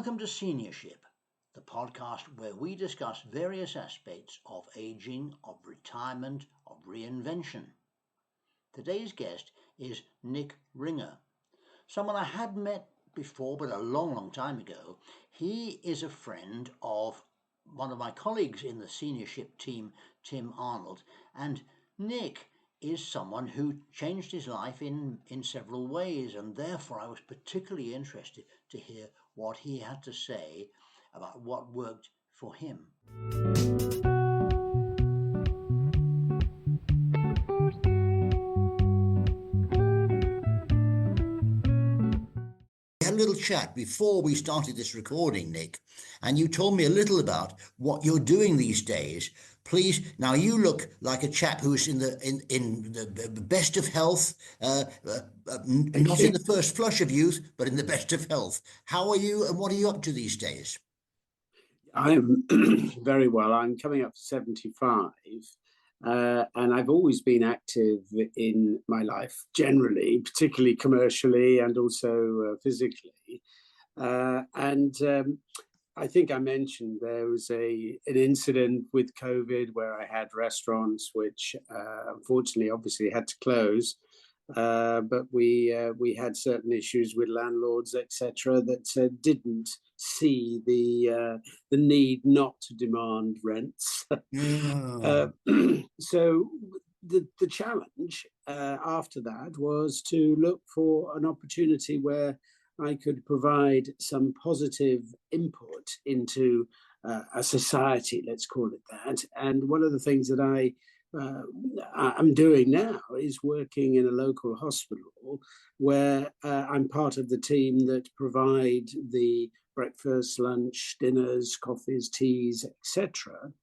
Welcome to Seniorship, the podcast where we discuss various aspects of aging, of retirement, of reinvention. Today's guest is Nick Ringer, someone I had met before but a long time ago. He is a friend of one of my colleagues in the Seniorship team, Tim Arnold, and Nick is someone who changed his life in several ways, and therefore I was particularly interested to hear what he had to say about what worked for him. We had a little chat before we started this recording, Nick, and you told me a little about what you're doing these days. Please, now you look like a chap who's in the best of health, not in the first flush of youth, but in the best of health. How are you, and what are you up to these days? I'm very well. I'm coming up to 75, and I've always been active in my life, generally, particularly commercially and also physically. I think I mentioned there was an incident with COVID where I had restaurants which unfortunately obviously had to close, but we had certain issues with landlords, etc., that didn't see the need not to demand rents. So the challenge after that was to look for an opportunity where I could provide some positive input into a society, let's call it that. And one of the things that I'm doing now is working in a local hospital where I'm part of the team that provide the breakfast, lunch, dinners, coffees, teas, etc.,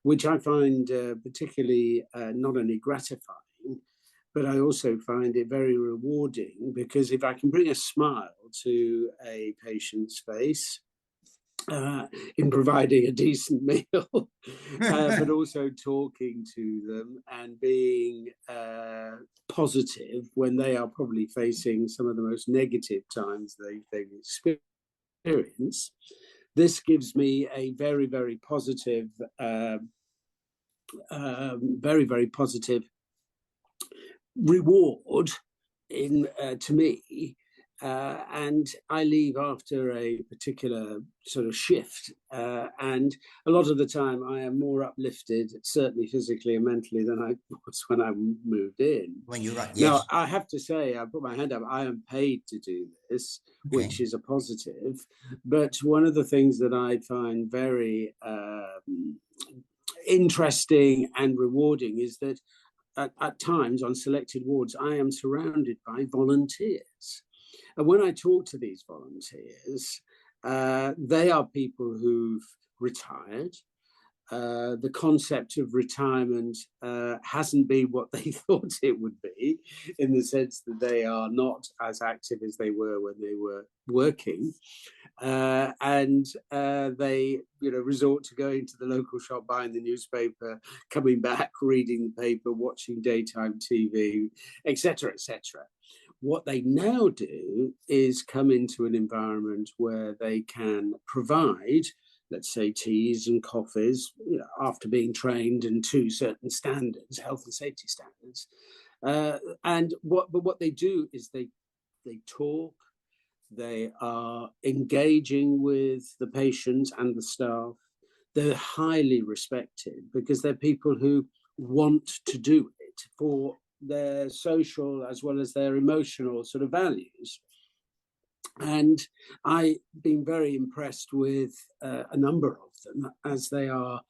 which I find particularly not only gratifying, but I also find it very rewarding, because if I can bring a smile to a patient's face in providing a decent meal, but also talking to them and being positive when they are probably facing some of the most negative times they've experienced, this gives me a very, very positive, very positive reward to me, and I leave after a particular sort of shift, and a lot of the time I am more uplifted, certainly physically and mentally, than I was when I moved in. When you're right, yes. Now I have to say, I put my hand up, I am paid to do this, which is a positive. But one of the things that I find very interesting and rewarding is that at times on selected wards, I am surrounded by volunteers. And when I talk to these volunteers, they are people who've retired. The concept of retirement hasn't been what they thought it would be, in the sense that they are not as active as they were when they were working. And they resort to going to the local shop, buying the newspaper, coming back, reading the paper, watching daytime TV, etc., etc. What they now do is come into an environment where they can provide, let's say, teas and coffees, after being trained and to certain standards, health and safety standards. But what they do is they talk. They are engaging with the patients and the staff. They're highly respected because they're people who want to do it for their social as well as their emotional sort of values. And I've been very impressed with a number of them, as they are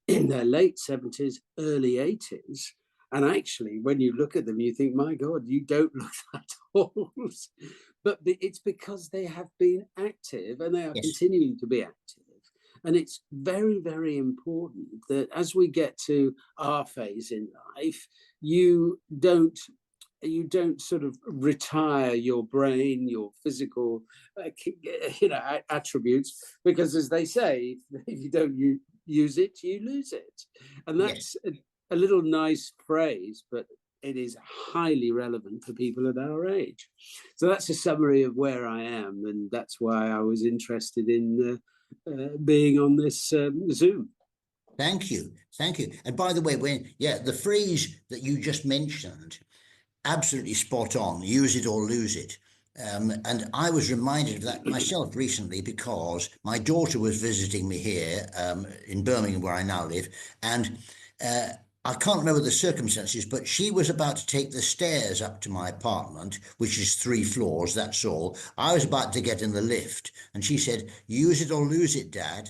in their late 70s, early 80s. And actually, when you look at them, you think, my God, you don't look that old. But it's because they have been active, and they are continuing to be active. And it's very, very important that as we get to our phase in life, you don't sort of retire your brain, your physical attributes, because, as they say, if you don't use it, you lose it. And that's a little nice phrase, but it is highly relevant for people at our age. So that's a summary of where I am, and that's why I was interested in being on this Zoom. Thank you. Thank you. And by the way, the phrase that you just mentioned, absolutely spot on, use it or lose it. And I was reminded of that myself recently because my daughter was visiting me here in Birmingham, where I now live. And I can't remember the circumstances, but she was about to take the stairs up to my apartment, which is 3 floors, that's all. I was about to get in the lift, and she said, use it or lose it, Dad.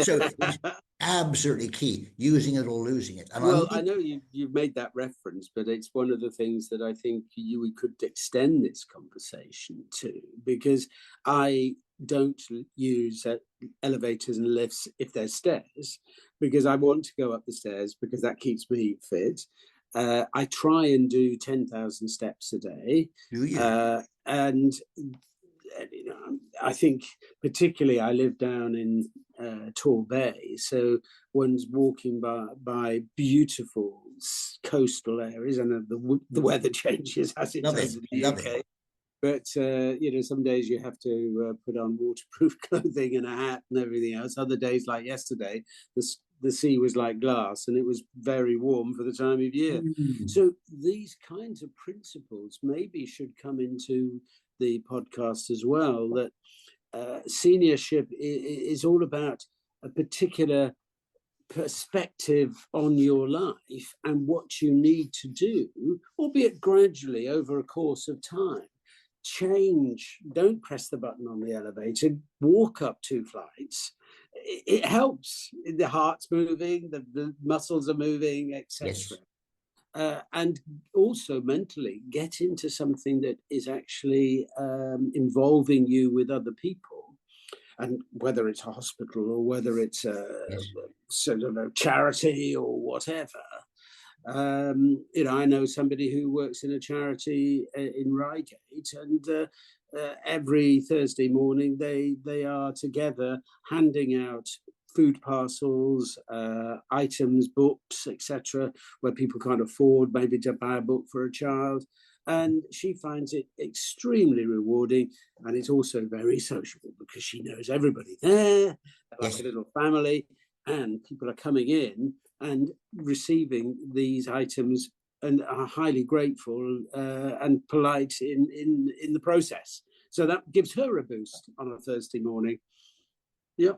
So it's absolutely key, using it or losing it. And well, I know you've made that reference, but it's one of the things that I think we could extend this conversation to, because I don't use elevators and lifts if there's stairs, because I want to go up the stairs because that keeps me fit. I try and do 10,000 steps a day. Do you? And I think particularly I live down in Tor Bay, so one's walking by beautiful coastal areas, and the weather changes as it does in the UK. But some days you have to put on waterproof clothing and a hat and everything else. Other days, like yesterday, the sea was like glass and it was very warm for the time of year. So these kinds of principles maybe should come into the podcast as well, that seniorship is all about a particular perspective on your life and what you need to do, albeit gradually over a course of time. Change, don't press the button on the elevator, walk up 2 flights. It helps. The heart's moving, the muscles are moving, etc. Yes. And also mentally get into something that is actually involving you with other people, and whether it's a hospital or whether it's sort of a charity or whatever. I know somebody who works in a charity in Reigate, and every Thursday morning they are together handing out food parcels, items, books, etc., where people can't afford maybe to buy a book for a child. And she finds it extremely rewarding, and it's also very sociable because she knows everybody there, like a little family, and people are coming in and receiving these items and are highly grateful and polite in the process. So that gives her a boost on a Thursday morning. Yeah.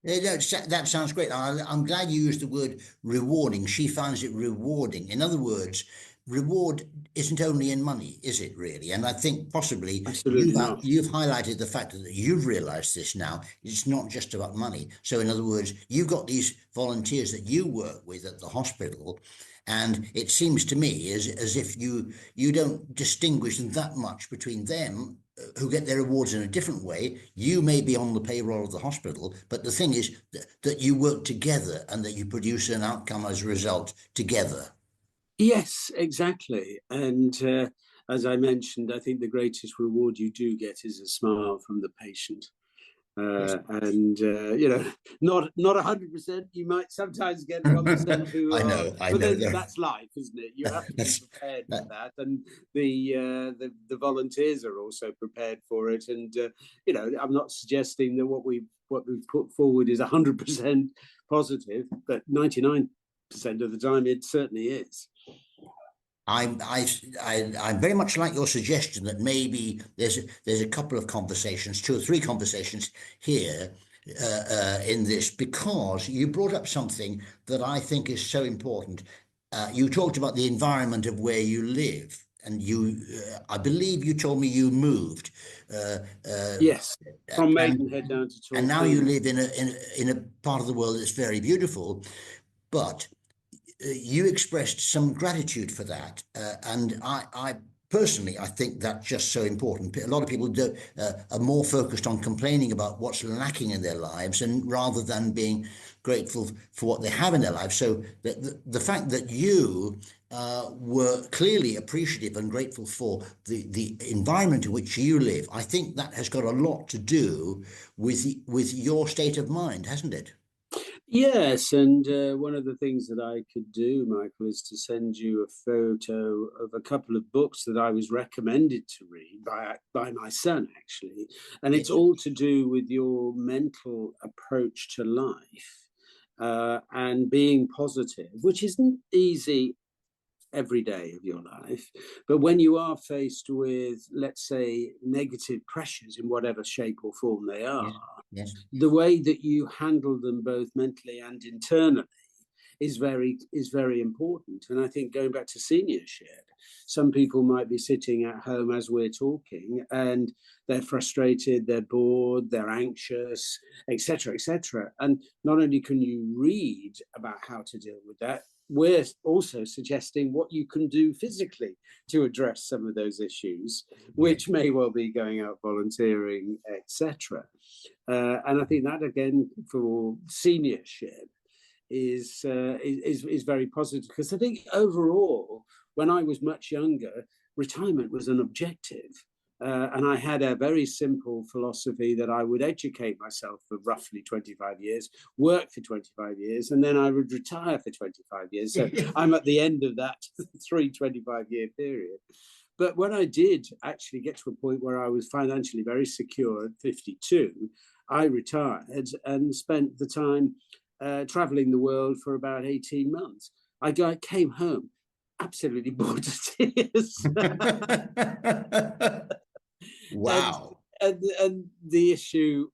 That sounds great. I'm glad you used the word rewarding. She finds it rewarding. In other words, reward isn't only in money, is it really? And I think possibly you've highlighted the fact that you've realized this now. It's not just about money. So in other words, you've got these volunteers that you work with at the hospital, and it seems to me as if you don't distinguish that much between them, who get their rewards in a different way. You may be on the payroll of the hospital, but the thing is that you work together and that you produce an outcome as a result together. Yes, exactly. And as I mentioned, I think the greatest reward you do get is a smile from the patient. And not 100%. You might sometimes get 1% who I know. But then that's life, isn't it? You have to be prepared for that, and the volunteers are also prepared for it. And I'm not suggesting that what we've put forward is 100% positive, but 99% of the time it certainly is. I very much like your suggestion that maybe there's a couple of conversations, 2 or 3 conversations here in this, because you brought up something that I think is so important. You talked about the environment of where you live, and I believe you told me you moved. Yes, from Maidenhead down to Torquay. And now you live in a part of the world that's very beautiful, but you expressed some gratitude for that, and I personally, I think that's just so important. A lot of people are more focused on complaining about what's lacking in their lives, and rather than being grateful for what they have in their lives. So the fact that you were clearly appreciative and grateful for the environment in which you live, I think that has got a lot to do with your state of mind, hasn't it? Yes, and one of the things that I could do, Michael, is to send you a photo of a couple of books that I was recommended to read by my son, actually. And it's Yes. all to do with your mental approach to life and being positive, which isn't easy every day of your life. But when you are faced with, let's say, negative pressures in whatever shape or form they are, Yes. the way that you handle them both mentally and internally is very important. And I think going back to seniorship, some people might be sitting at home as we're talking and they're frustrated, they're bored, they're anxious, etc., etc. And not only can you read about how to deal with that, we're also suggesting what you can do physically to address some of those issues, which may well be going out volunteering, etc. And I think that, again, for seniorship is very positive, because I think overall, when I was much younger, retirement was an objective. And I had a very simple philosophy that I would educate myself for roughly 25 years, work for 25 years, and then I would retire for 25 years. So I'm at the end of that 25-year period. But when I did actually get to a point where I was financially very secure at 52, I retired and spent the time traveling the world for about 18 months. I came home absolutely bored to tears. Wow. And the issue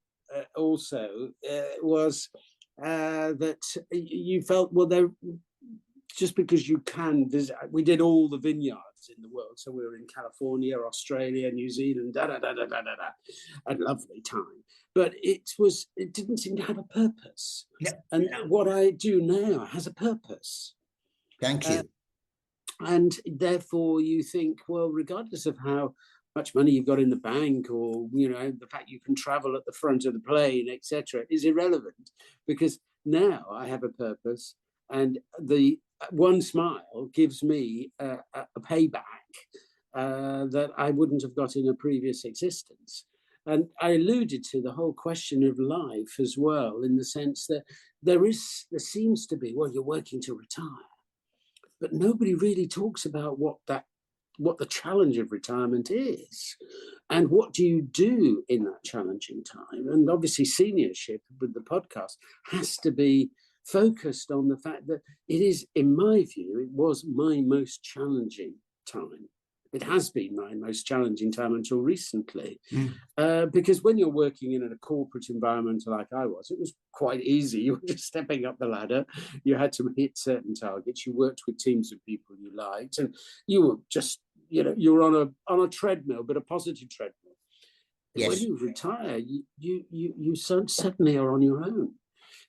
also was that you felt, well, there, just because you can visit, we did all the vineyards in the world. So we were in California, Australia, New Zealand, a lovely time. But it didn't seem to have a purpose. Yeah. And what I do now has a purpose. Thank you. And therefore you think, well, regardless of how much money you've got in the bank, or, you know, the fact you can travel at the front of the plane, etc., is irrelevant, because now I have a purpose, and the one smile gives me a payback that I wouldn't have got in a previous existence. And I alluded to the whole question of life as well, in the sense that there seems to be, well, you're working to retire, but nobody really talks about what the challenge of retirement is, and what do you do in that challenging time. And obviously seniorship with the podcast has to be focused on the fact that it is, in my view, it was my most challenging time. It has been my most challenging time until recently, because when you're working in a corporate environment like I was, it was quite easy. You were just stepping up the ladder. You had to hit certain targets. You worked with teams of people you liked, and you were just, you know, you were on a treadmill, but a positive treadmill. Yes. When you retire, you suddenly are on your own.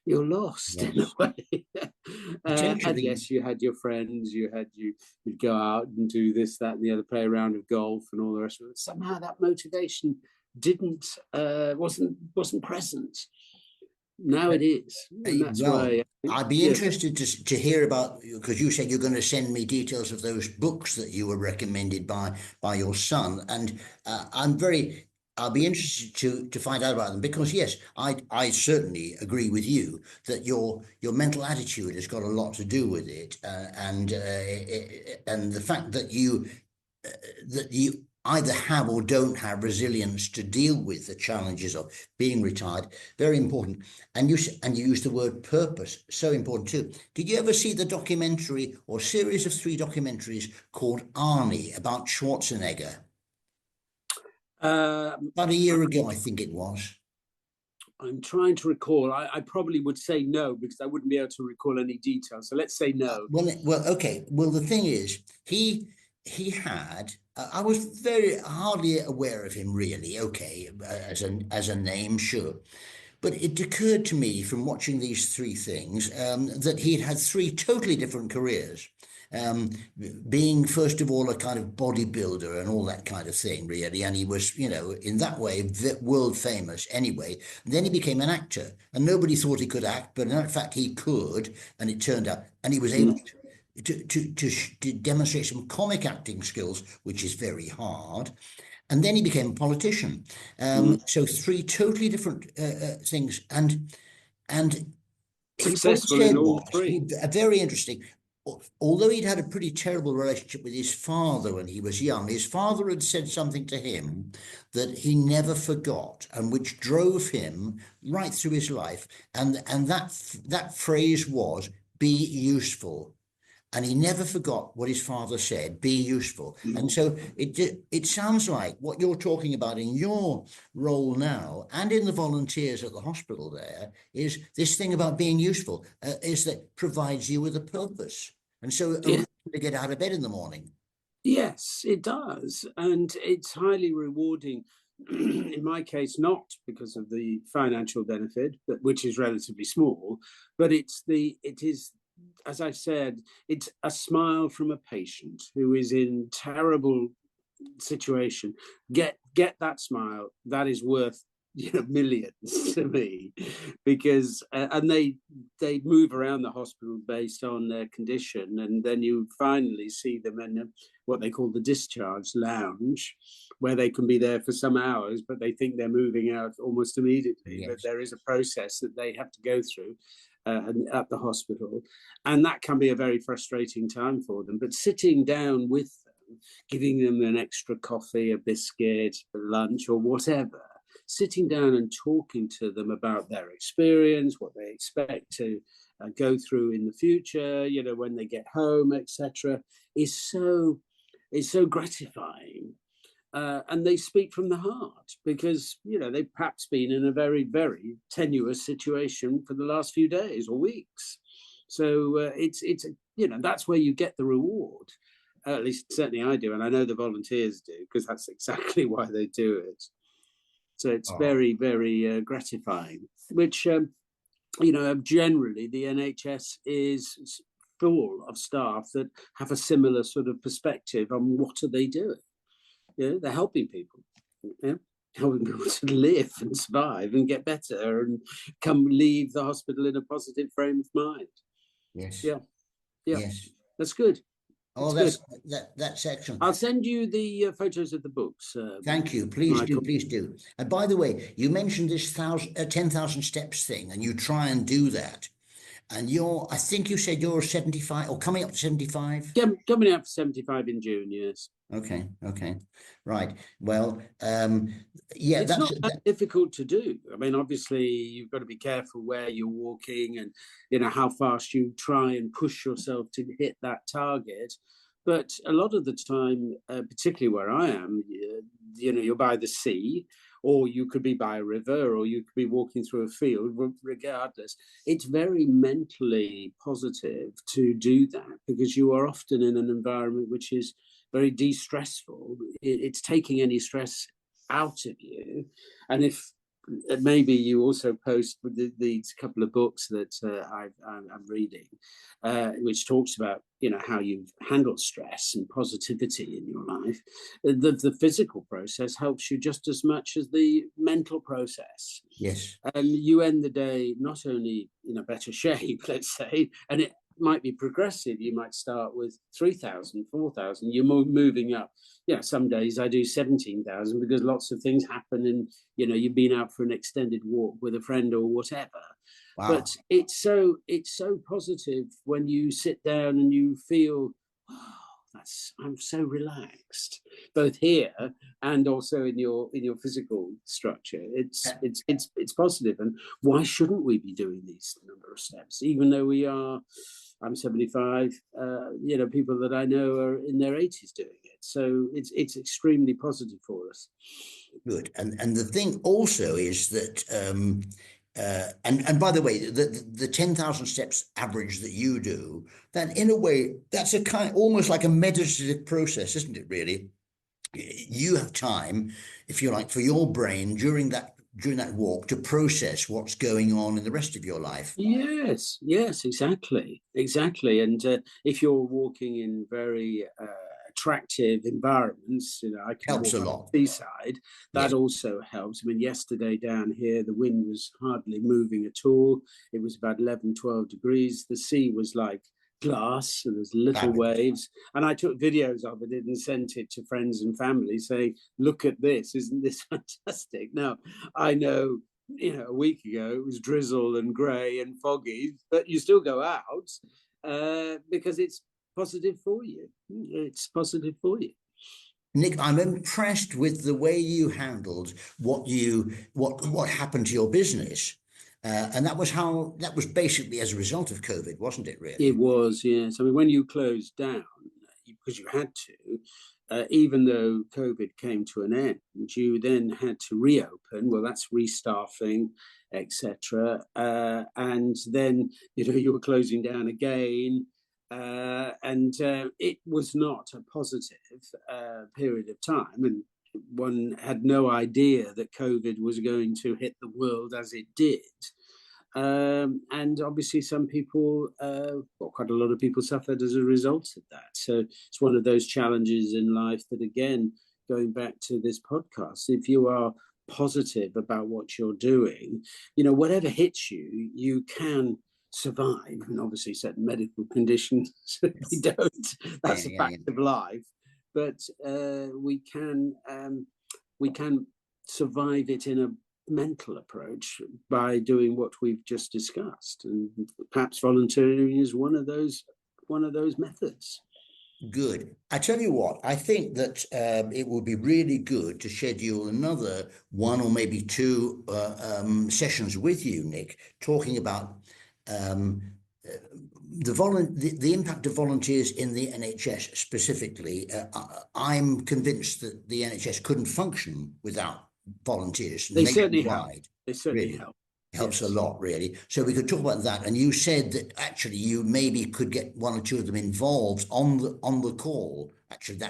You're lost, yes, in a way. And yes, you had your friends, you'd go out and do this, that, and the other, play a round of golf and all the rest of it. Somehow that motivation wasn't present. Now it is. And that's why I'd be interested to hear about, because you said you're going to send me details of those books that you were recommended by your son, and I'll be interested to find out about them, because yes, I certainly agree with you that your mental attitude has got a lot to do with it, and the fact that you either have or don't have resilience to deal with the challenges of being retired, very important. And you use the word purpose, so important too. Did you ever see the documentary or series of 3 documentaries called Arnie about Schwarzenegger? About a year ago, I think it was. I'm trying to recall. I probably would say no, because I wouldn't be able to recall any details. So let's say no. Well, okay. Well, the thing is, he had. I was hardly aware of him, really. Okay, as a name, sure. But it occurred to me from watching these 3 things that he had 3 totally different careers. Being, first of all, a kind of bodybuilder and all that kind of thing, really. And he was, you know, in that way, world famous anyway. And then he became an actor, and nobody thought he could act, but in fact he could. And it turned out, and he was able to demonstrate some comic acting skills, which is very hard. And then he became a politician. So 3 totally different things. And successful in all three. Very interesting. Although he'd had a pretty terrible relationship with his father when he was young, his father had said something to him that he never forgot and which drove him right through his life. And that phrase was, be useful. And he never forgot what his father said, be useful. And so it sounds like what you're talking about in your role now and in the volunteers at the hospital there is this thing about being useful, is that provides you with a purpose. And so a reason to get out of bed in the morning. Yes, it does. And it's highly rewarding. In my case, not because of the financial benefit, which is relatively small, but it is, as I said, it's a smile from a patient who is in terrible situation. Get that smile. That is worth millions to me, because and they move around the hospital based on their condition, and then you finally see them in what they call the discharge lounge, where they can be there for some hours, but they think they're moving out almost immediately. Yes. But there is a process that they have to go through at the hospital, and that can be a very frustrating time for them. But sitting down with them, giving them an extra coffee, a biscuit, a lunch, or whatever, sitting down and talking to them about their experience, what they expect to go through in the future, when they get home, etc., is so gratifying. And they speak from the heart, because they've perhaps been in a very, very tenuous situation for the last few days or weeks. So it's that's where you get the reward. At least certainly I do, and I know the volunteers do, because that's exactly why they do it. So it's very, very gratifying. Which generally the NHS is full of staff that have a similar sort of perspective on what are they doing. They're helping people, helping people to live and survive and get better and leave the hospital in a positive frame of mind. Yes. Yeah. Yes. That's good. That's excellent. I'll send you the photos of the books. Thank you. Please do. And by the way, you mentioned this 10,000 steps thing, and you try and do that. And I think you said you're 75 or coming up to 75? Coming up to 75 in June, yes. Okay. Right. Well, it's not that difficult to do. I mean, obviously, you've got to be careful where you're walking and, how fast you try and push yourself to hit that target. But a lot of the time, particularly where I am, you're by the sea, or you could be by a river, or you could be walking through a field. Regardless, it's very mentally positive to do that, because you are often in an environment which is very de-stressful. It's taking any stress out of you. And if maybe you also post these couple of books that I'm reading, which talks about how you've handled stress and positivity in your life. The physical process helps you just as much as the mental process. Yes. And you end the day not only in a better shape, let's say, and it might be progressive. You might start with 3,000, 4,000. You're moving up. Some days I do 17,000 because lots of things happen, and you've been out for an extended walk with a friend or whatever. Wow. But it's so positive when you sit down and you feel, I'm so relaxed, both here and also in your physical structure. It's positive, and why shouldn't we be doing these number of steps, even though I'm 75, people that I know are in their 80s doing it. So it's extremely positive for us. Good. And the thing also is that, and by the way, the 10,000 steps average that you do, that in a way, that's a almost like a meditative process, isn't it, really? You have time, if you like, for your brain during that walk to process what's going on in the rest of your life. Yes, exactly. And if you're walking in very attractive environments, I can helps walk a lot. On the seaside. That also helps. I mean, yesterday down here, the wind was hardly moving at all. It was about 11, 12 degrees. The sea was like glass, and there's little waves, and I took videos of it and sent it to friends and family saying, look at this, isn't this fantastic? Now I know a week ago it was drizzle and grey and foggy, but you still go out because it's positive for you. It's positive for you. Nick, I'm impressed with the way you handled what happened to your business. And that was basically as a result of COVID, wasn't it, really? It was, yes. I mean, when you closed down, because you had to, even though COVID came to an end, you then had to reopen. Well, that's restaffing, etc. And then, you were closing down again. And it was not a positive period of time. And one had no idea that COVID was going to hit the world as it did. And obviously some people, quite a lot of people suffered as a result of that. So it's one of those challenges in life that, again, going back to this podcast, if you are positive about what you're doing, whatever hits you, you can survive. And obviously certain medical conditions, we don't, that's a fact of life. But we can survive it in a mental approach by doing what we've just discussed, and perhaps volunteering is one of those methods. Good. I tell you what, I think that it would be really good to schedule another one or maybe two sessions with you, Nick, talking about the impact of volunteers in the NHS specifically. I'm convinced that the NHS couldn't function without volunteers. They certainly help. They certainly really help. Helps a lot, really. So we could talk about that. And you said that actually you maybe could get one or two of them involved on the call. Actually,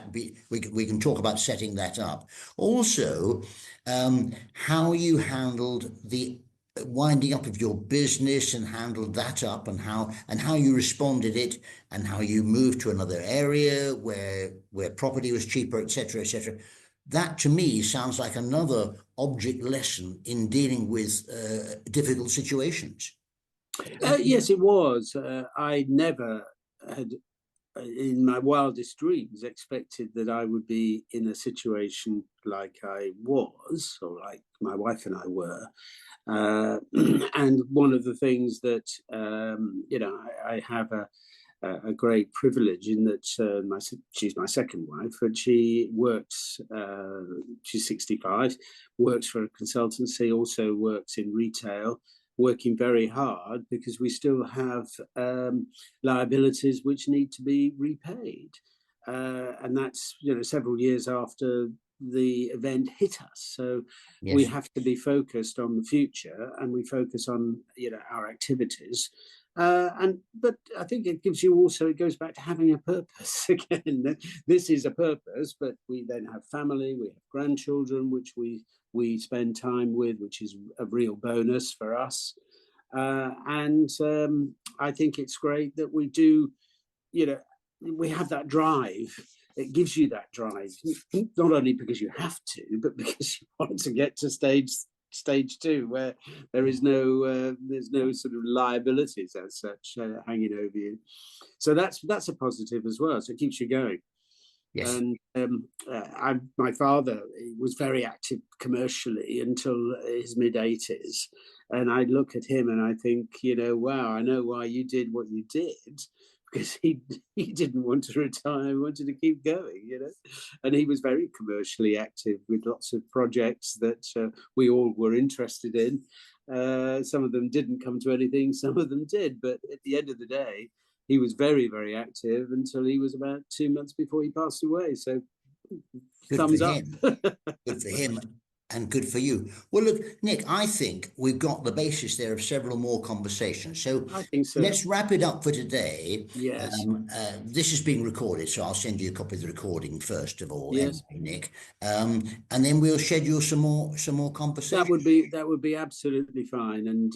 we can talk about setting that up. Also, how you handled the winding up of your business and handled that up, and how you responded it, and how you moved to another area where property was cheaper, etc., etc. That to me sounds like another object lesson in dealing with difficult situations. Yes, it was. I never had, in my wildest dreams, expected that I would be in a situation like I was, or like my wife and I were. And one of the things that, I have a great privilege in that she's my second wife, and she works, she's 65, works for a consultancy, also works in retail, working very hard because we still have liabilities which need to be repaid. And that's, several years after the event hit us. So yes, we have to be focused on the future, and we focus on, our activities. But I think it goes back to having a purpose again. This is a purpose, but we then have family, we have grandchildren, which we spend time with, which is a real bonus for us. And I think it's great that we do, we have that drive. It gives you that drive, not only because you have to, but because you want to get to stage two, where there's no sort of liabilities as such hanging over you. So that's a positive as well. So it keeps you going. Yes. And my father was very active commercially until his mid-80s, and I look at him and I think, wow, I know why you did what you did, because he didn't want to retire, he wanted to keep going, and he was very commercially active with lots of projects that we all were interested in. Some of them didn't come to anything, some of them did, but at the end of the day, he was very, very active until he was about 2 months before he passed away. So good thumbs for up. him. Good for him. And good for you. Well, look, Nick, I think we've got the basis there of several more conversations. So I think so. Let's wrap it up for today. Yes. This is being recorded, so I'll send you a copy of the recording first of all, yes, anyway, Nick. And then we'll schedule some more conversation. That would be absolutely fine. And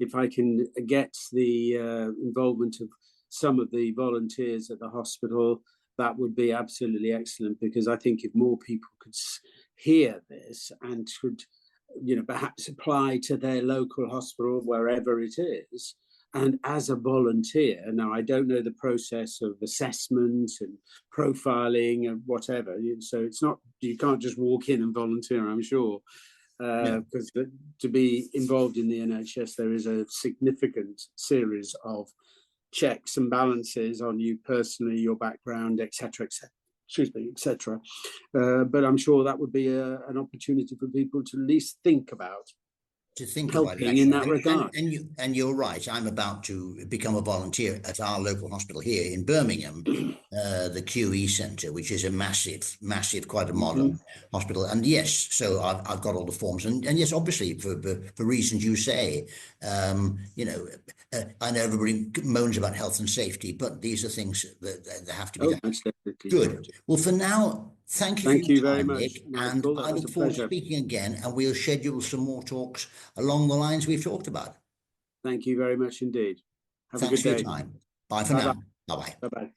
if I can get the involvement of some of the volunteers at the hospital, that would be absolutely excellent, because I think if more people could hear this and could, perhaps apply to their local hospital, wherever it is, and as a volunteer. Now, I don't know the process of assessment and profiling and whatever, so it's not, you can't just walk in and volunteer, I'm sure. because to be involved in the NHS, there is a significant series of checks and balances on you personally, your background, etc., etc. Excuse me, etc. But I'm sure that would be an opportunity for people to at least think about. To think helping about it, in that regard. And you're right. I'm about to become a volunteer at our local hospital here in Birmingham, the QE Centre, which is a massive, quite a modern hospital. And yes, so I've got all the forms, and yes, obviously for reasons you say, you know, I know everybody moans about health and safety, but these are things that have to be done. Good. Well, for now, thank you for your very time, much, Nick, Michael. and I look forward to speaking again, and we'll schedule some more talks along the lines we've talked about. Thank you very much indeed. Have Thanks a good day. for your time. Bye for now. Bye-bye. Bye-bye.